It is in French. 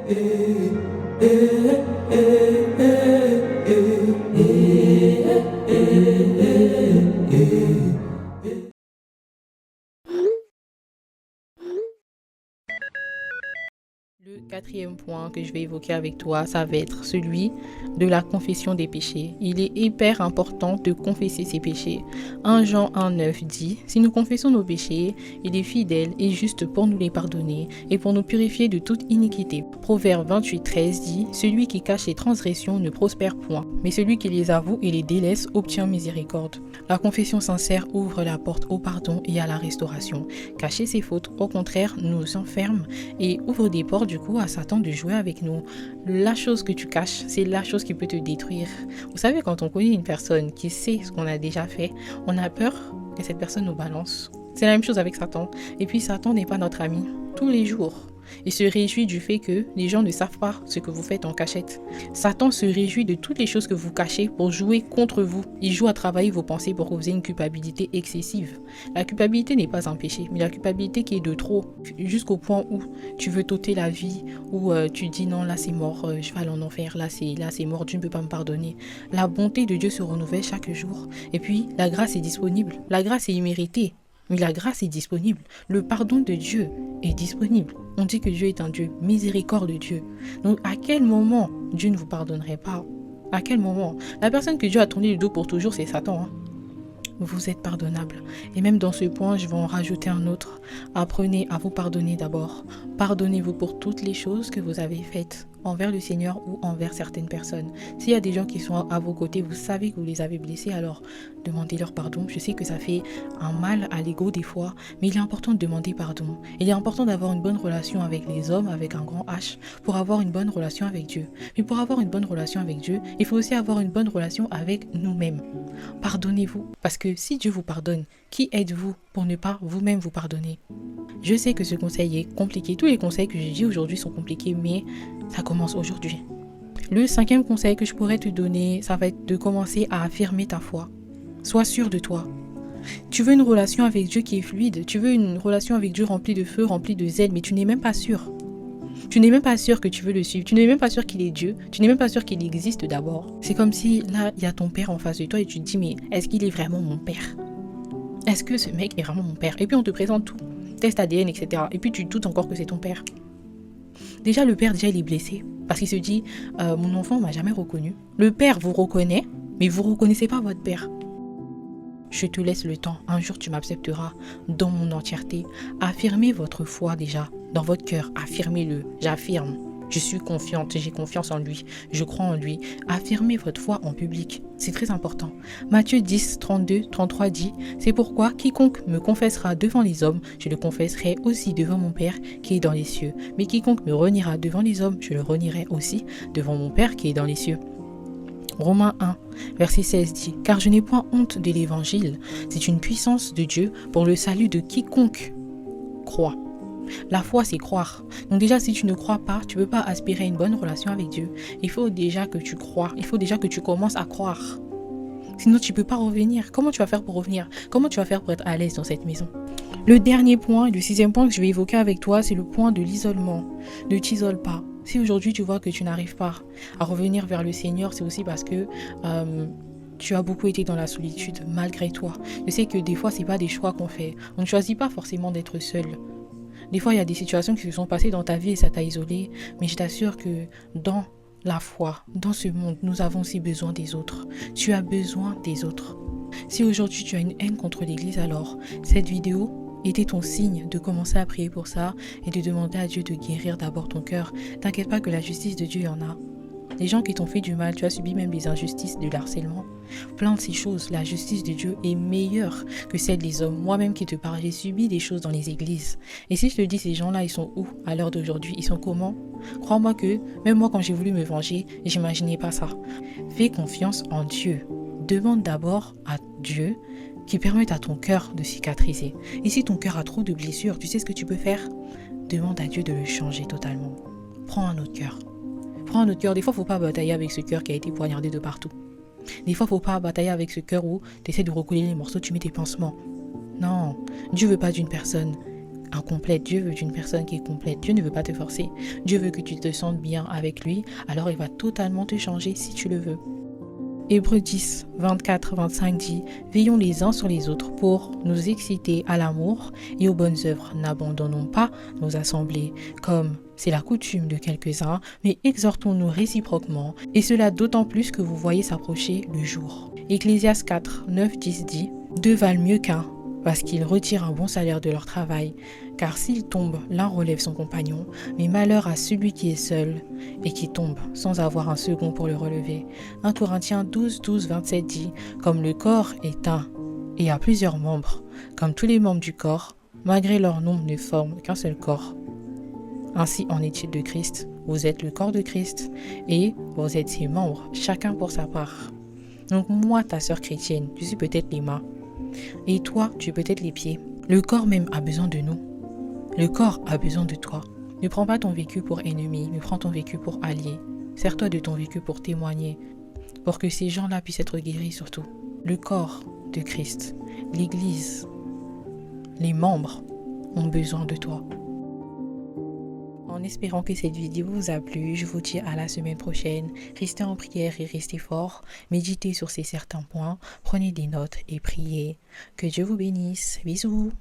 Le quatrième point que je vais évoquer avec toi, ça va être celui de la confession des péchés. Il est hyper important de confesser ses péchés. 1 Jean 1,9 dit « Si nous confessons nos péchés, il est fidèle et juste pour nous les pardonner et pour nous purifier de toute iniquité. » Proverbe 28,13 dit « Celui qui cache ses transgressions ne prospère point, mais celui qui les avoue et les délaisse obtient miséricorde. » La confession sincère ouvre la porte au pardon et à la restauration. Cacher ses fautes, au contraire, nous enferme et ouvre des portes du coup à Satan de jouer avec nous. La chose que tu caches, c'est la chose qui peut te détruire. Vous savez, quand on connaît une personne qui sait ce qu'on a déjà fait, on a peur que cette personne nous balance. C'est la même chose avec Satan. Et puis Satan n'est pas notre ami tous les jours. Il se réjouit du fait que les gens ne savent pas ce que vous faites en cachette. Satan se réjouit de toutes les choses que vous cachez pour jouer contre vous. Il joue à travailler vos pensées pour que vous ayez une culpabilité excessive. La culpabilité n'est pas un péché, mais la culpabilité qui est de trop, jusqu'au point où tu veux t'ôter la vie, où tu dis non, là c'est mort, je vais aller en enfer, là c'est mort, Dieu ne peut pas me pardonner. La bonté de Dieu se renouvelle chaque jour. Et puis la grâce est disponible. La grâce est imméritée. Mais la grâce est disponible. Le pardon de Dieu est disponible. On dit que Dieu est un Dieu miséricorde de Dieu. Donc à quel moment Dieu ne vous pardonnerait pas? À quel moment? La personne que Dieu a tourné le dos pour toujours, c'est Satan. Vous êtes pardonnable. Et même dans ce point, je vais en rajouter un autre. Apprenez à vous pardonner d'abord. Pardonnez-vous pour toutes les choses que vous avez faites envers le Seigneur ou envers certaines personnes. S'il y a des gens qui sont à vos côtés, vous savez que vous les avez blessés, alors demandez-leur pardon. Je sais que ça fait un mal à l'ego des fois, mais il est important de demander pardon. Il est important d'avoir une bonne relation avec les hommes, avec un grand H, pour avoir une bonne relation avec Dieu. Mais pour avoir une bonne relation avec Dieu, il faut aussi avoir une bonne relation avec nous-mêmes. Pardonnez-vous, parce que si Dieu vous pardonne, qui êtes-vous pour ne pas vous-même vous pardonner? Je sais que ce conseil est compliqué. Tous les conseils que j'ai dit aujourd'hui sont compliqués, mais ça commence aujourd'hui. Le cinquième conseil que je pourrais te donner, ça va être de commencer à affirmer ta foi. Sois sûr de toi. Tu veux une relation avec Dieu qui est fluide. Tu veux une relation avec Dieu remplie de feu, remplie de zèle, mais tu n'es même pas sûr. Tu n'es même pas sûr que tu veux le suivre. Tu n'es même pas sûr qu'il est Dieu. Tu n'es même pas sûr qu'il existe d'abord. C'est comme si là, il y a ton père en face de toi et tu te dis, mais est-ce qu'il est vraiment mon père? Est-ce que ce mec est vraiment mon père? Et puis on te présente tout. Test ADN, etc. Et puis tu doutes encore que c'est ton père. Déjà, le père, il est blessé. Parce qu'il se dit, mon enfant ne m'a jamais reconnu. Le père vous reconnaît, mais vous ne reconnaissez pas votre père. Je te laisse le temps. Un jour, tu m'accepteras dans mon entièreté. Affirmez votre foi déjà dans votre cœur. Affirmez-le. J'affirme. Je suis confiante, j'ai confiance en lui, je crois en lui. Affirmez votre foi en public, c'est très important. Matthieu 10, 32, 33 dit « C'est pourquoi quiconque me confessera devant les hommes, je le confesserai aussi devant mon Père qui est dans les cieux. Mais quiconque me reniera devant les hommes, je le renierai aussi devant mon Père qui est dans les cieux. » Romains 1, verset 16 dit « Car je n'ai point honte de l'évangile, c'est une puissance de Dieu pour le salut de quiconque croit. » La foi, c'est croire. Donc déjà, si tu ne crois pas, tu ne peux pas aspirer à une bonne relation avec Dieu. Il faut déjà que tu crois. Il faut déjà que tu commences à croire. Sinon, tu ne peux pas revenir. Comment tu vas faire pour revenir? Comment tu vas faire pour être à l'aise dans cette maison? Le dernier point, le sixième point que je vais évoquer avec toi, c'est le point de l'isolement. Ne t'isole pas. Si aujourd'hui, tu vois que tu n'arrives pas à revenir vers le Seigneur, c'est aussi parce que tu as beaucoup été dans la solitude, malgré toi. Je sais que des fois, ce n'est pas des choix qu'on fait. On ne choisit pas forcément d'être seul. Des fois, il y a des situations qui se sont passées dans ta vie et ça t'a isolé. Mais je t'assure que dans la foi, dans ce monde, nous avons aussi besoin des autres. Tu as besoin des autres. Si aujourd'hui tu as une haine contre l'Église, alors cette vidéo était ton signe de commencer à prier pour ça et de demander à Dieu de guérir d'abord ton cœur. T'inquiète pas que la justice de Dieu, il y en a. Les gens qui t'ont fait du mal, tu as subi même des injustices, de l'harcèlement. Plein de ces choses, la justice de Dieu est meilleure que celle des hommes. Moi-même qui te parle, j'ai subi des choses dans les églises. Et si je te dis, ces gens-là, ils sont où à l'heure d'aujourd'hui? Ils sont comment? Crois-moi que, même moi quand j'ai voulu me venger, j'imaginais pas ça. Fais confiance en Dieu. Demande d'abord à Dieu qui permette à ton cœur de cicatriser. Et si ton cœur a trop de blessures, tu sais ce que tu peux faire? Demande à Dieu de le changer totalement. Prends un autre cœur. Prends un autre cœur. Des fois, il ne faut pas batailler avec ce cœur qui a été poignardé de partout. Des fois, il ne faut pas batailler avec ce cœur où tu essaies de recoller les morceaux, tu mets tes pansements. Non, Dieu ne veut pas d'une personne incomplète. Dieu veut une personne qui est complète. Dieu ne veut pas te forcer. Dieu veut que tu te sentes bien avec lui. Alors il va totalement te changer si tu le veux. Hébreux 10, 24, 25 dit « Veillons les uns sur les autres pour nous exciter à l'amour et aux bonnes œuvres. N'abandonnons pas nos assemblées, comme c'est la coutume de quelques-uns, mais exhortons-nous réciproquement, et cela d'autant plus que vous voyez s'approcher le jour. » Ecclésiaste 4, 9, 10 dit « Deux valent mieux qu'un, parce qu'ils retirent un bon salaire de leur travail. Car s'il tombe, l'un relève son compagnon, mais malheur à celui qui est seul et qui tombe sans avoir un second pour le relever. » 1 Corinthiens 12, 12, 27 dit « Comme le corps est un et a plusieurs membres, comme tous les membres du corps, malgré leur nombre ne forment qu'un seul corps. Ainsi en est-il de Christ. Vous êtes le corps de Christ et vous êtes ses membres, chacun pour sa part. » Donc moi, ta sœur chrétienne, je suis peut-être les mains. Et toi, tu es peut-être les pieds. Le corps même a besoin de nous. Le corps a besoin de toi. Ne prends pas ton vécu pour ennemi, mais prends ton vécu pour allié. Sers-toi de ton vécu pour témoigner, pour que ces gens-là puissent être guéris surtout. Le corps de Christ, l'Église, les membres ont besoin de toi. En espérant que cette vidéo vous a plu, je vous dis à la semaine prochaine. Restez en prière et restez forts. Méditez sur ces certains points. Prenez des notes et priez. Que Dieu vous bénisse. Bisous.